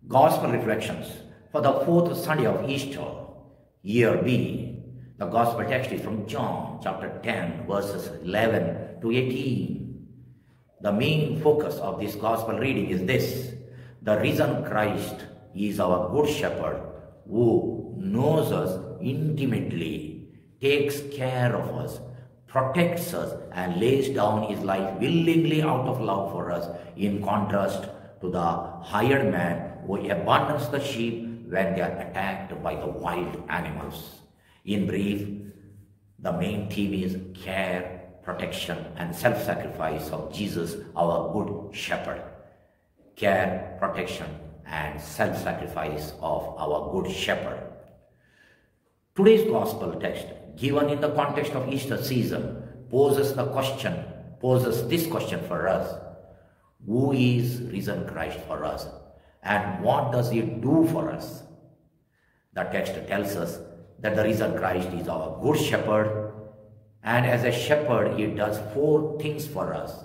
Gospel reflections for the fourth Sunday of Easter, year B. The Gospel text is from John chapter 10 verses 11 to 18. The main focus of this Gospel reading is this: the risen Christ is our good shepherd who knows us intimately, takes care of us, protects us, and lays down his life willingly out of love for us, in contrast to the hired man who abandons the sheep when they are attacked by the wild animals. In brief, the main theme is care, protection, and self-sacrifice of Jesus, our good shepherd. Care, protection, and self-sacrifice of our good shepherd. Today's gospel text, given in the context of Easter season, poses this question for us: who is risen Christ for us, and what does he do for us? The text tells us that the risen Christ is our good shepherd, and as a shepherd he does 4 things for us.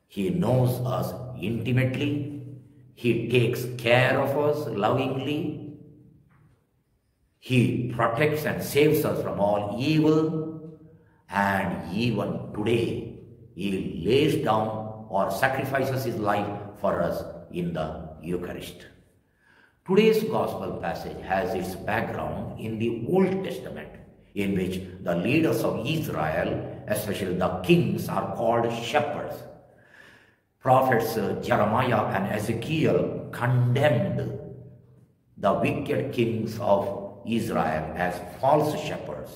He knows us intimately, he takes care of us lovingly, he protects and saves us from all evil, and even today he lays down or sacrifices his life for us in the Eucharist. Today's gospel passage has its background in the Old Testament, in which the leaders of Israel, especially the kings, are called shepherds. Prophets Jeremiah and Ezekiel condemned the wicked kings of Israel as false shepherds.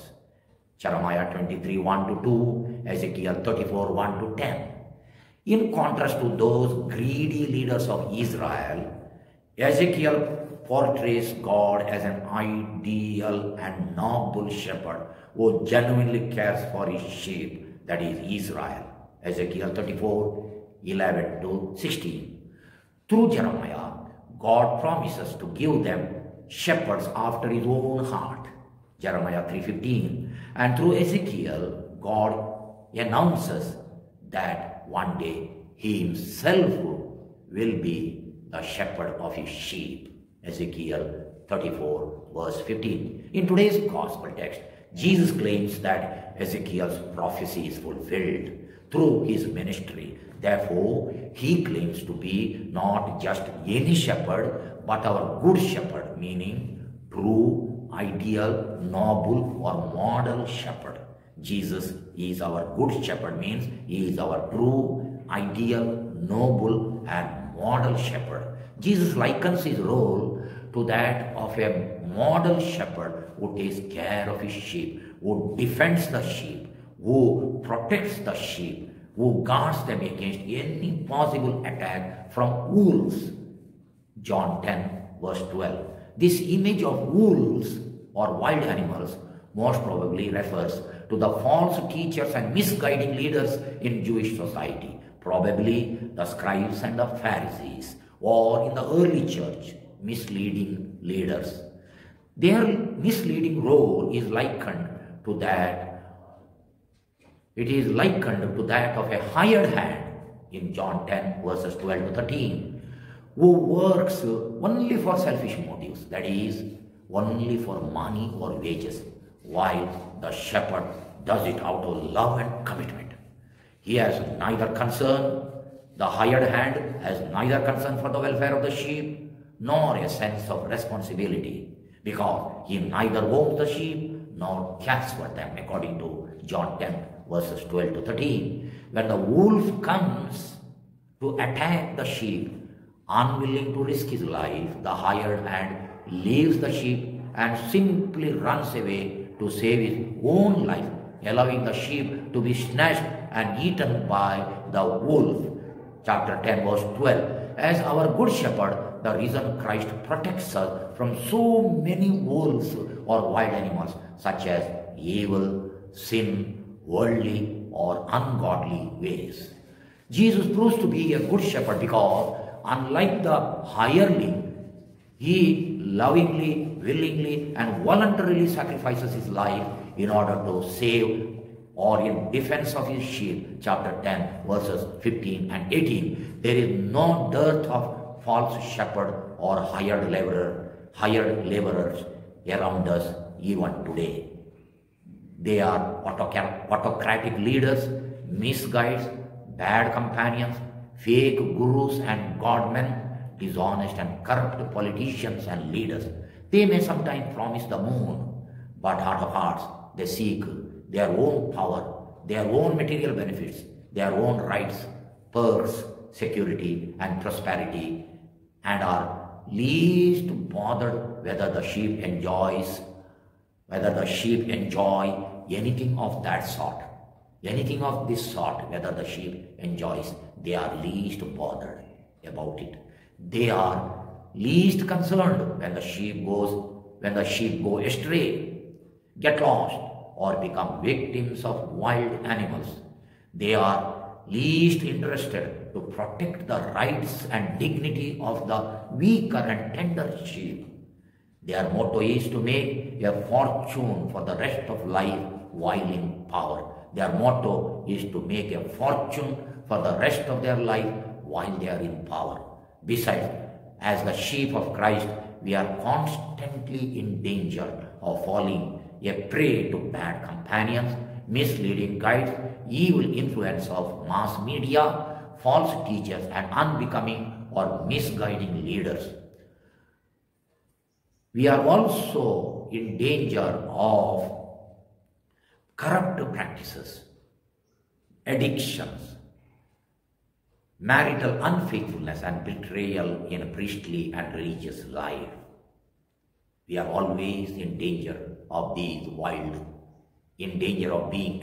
Jeremiah 23, 1-2, Ezekiel 34, 1-10. In contrast to those greedy leaders of Israel, Ezekiel portrays God as an ideal and noble shepherd who genuinely cares for his sheep, that is Israel. Ezekiel 34, 11-16. Through Jeremiah, God promises to give them shepherds after his own heart, Jeremiah 3:15. And through Ezekiel, God announces that one day he himself will be the shepherd of his sheep, Ezekiel 34 verse 15. In today's gospel text, Jesus claims that Ezekiel's prophecy is fulfilled through his ministry. Therefore, he claims to be not just any shepherd, but our good shepherd, meaning true, ideal, noble, or model shepherd. Jesus is our good shepherd, means he is our true, ideal, noble, and model shepherd. Jesus likens his role to that of a model shepherd who takes care of his sheep, who defends the sheep, who protects the sheep, who guards them against any possible attack from wolves. John 10 verse 12. This image of wolves or wild animals most probably refers to the false teachers and misguiding leaders in Jewish society, probably the scribes and the Pharisees, or in the early church, misleading leaders. Their misleading role is likened to that of a hired hand in John 10 verses 12-13, who works only for selfish motives, that is, only for money or wages, while the shepherd does it out of love and commitment. He has neither concern, the hired hand has neither concern for the welfare of the sheep, nor a sense of responsibility, because he neither owns the sheep nor cares for them, according to John 10 verses 12-13. When the wolf comes to attack the sheep, unwilling to risk his life, the hired hand leaves the sheep and simply runs away to save his own life, allowing the sheep to be snatched and eaten by the wolf. Chapter 10 verse 12. As our good shepherd, the risen Christ protects us from so many wolves or wild animals, such as evil, sin, worldly, or ungodly ways. Jesus proves to be a good shepherd because, unlike the hireling, he lovingly, willingly, and voluntarily sacrifices his life in order to save or in defense of his sheep. Chapter 10 verses 15 and 18. There is no dearth of false shepherd or hired laborers around us even today. They are autocratic leaders, misguides, bad companions, fake gurus and godmen, dishonest and corrupt politicians and leaders. They may sometimes promise the moon, but heart of hearts, they seek their own power, their own material benefits, their own rights, perks, security and prosperity, and are least bothered whether the sheep enjoy anything of that sort. Anything of this sort, whether the sheep enjoys, they are least bothered about it. They are least concerned when the sheep go astray, get lost, or become victims of wild animals. They are least interested to protect the rights and dignity of the weaker and tender sheep. Their motto is to make a fortune for the rest of life while in power. Their motto is to make a fortune for the rest of their life while they are in power. Besides, as the sheep of Christ, we are constantly in danger of falling a prey to bad companions, misleading guides, evil influence of mass media, false teachers, and unbecoming or misguiding leaders. We are also in danger of corrupt practices, addictions, marital unfaithfulness, and betrayal in priestly and religious life. We are always in danger of being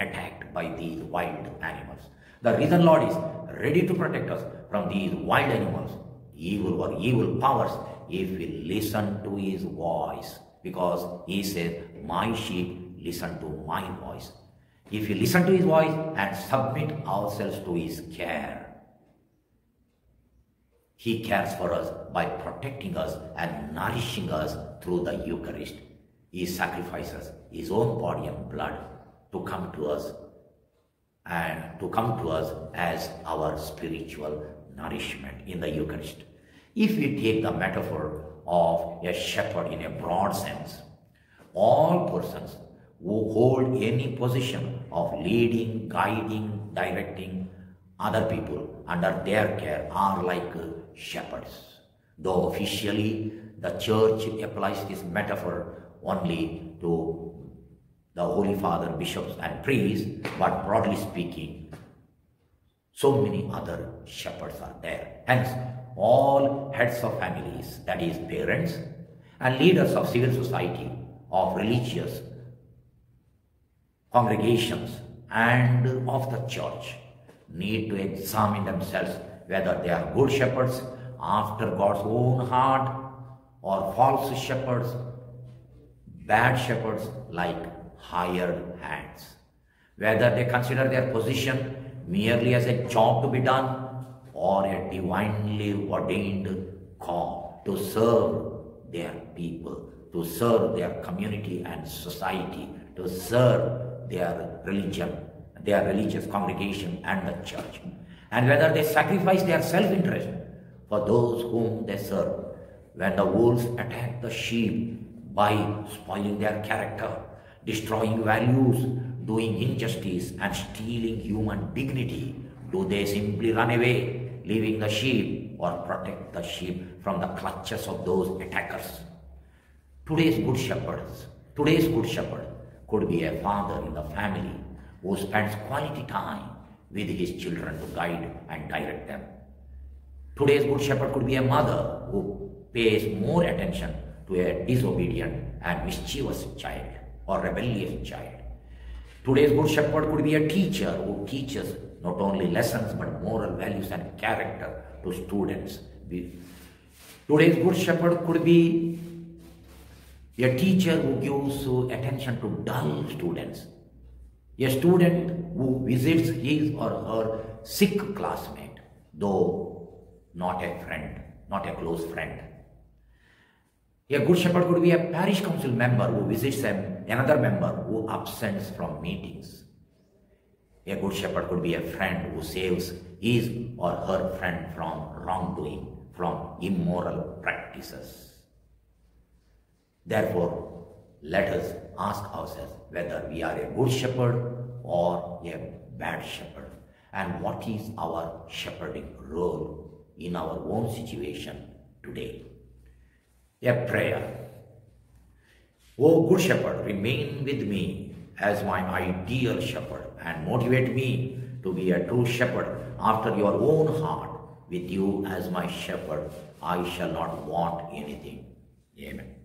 attacked by these wild animals. The risen Lord is ready to protect us from these wild animals, evil powers, if we listen to his voice, because he says, my sheep listen to my voice. If we listen to his voice and submit ourselves to his care, he cares for us by protecting us and nourishing us through the Eucharist. He sacrifices his own body and blood to come to us as our spiritual nourishment in the Eucharist. If we take the metaphor of a shepherd in a broad sense, all persons who hold any position of leading, guiding, directing other people under their care are like shepherds. Though officially the church applies this metaphor only to the Holy Father, bishops and priests, but broadly speaking, so many other shepherds are there. Hence, all heads of families, that is parents, and leaders of civil society, of religious congregations, and of the church need to examine themselves whether they are good shepherds after God's own heart or false shepherds, bad shepherds like hired hands. Whether they consider their position merely as a job to be done or a divinely ordained call to serve their people, to serve their community and society, to serve their religion, their religious congregation and the church. And whether they sacrifice their self-interest for those whom they serve. When the wolves attack the sheep by spoiling their character, destroying values, doing injustice and stealing human dignity, do they simply run away, leaving the sheep, or protect the sheep from the clutches of those attackers? Today's good shepherd could be a father in the family who spends quality time with his children to guide and direct them. Today's good shepherd could be a mother who pays more attention to a disobedient and mischievous child or rebellious child. Today's good shepherd could be a teacher who teaches not only lessons but moral values and character to students. Today's good shepherd could be a teacher who gives attention to dull students. A student who visits his or her sick classmate, though not a friend, not a close friend. A good shepherd could be a parish council member who visits another member who absents from meetings. A good shepherd could be a friend who saves his or her friend from wrongdoing. from immoral practices. Therefore, let us ask ourselves whether we are a good shepherd or a bad shepherd, and what is our shepherding role in our own situation today. A prayer. O good shepherd, remain with me as my ideal shepherd and motivate me to be a true shepherd after your own heart. With you as my shepherd, I shall not want anything. Amen.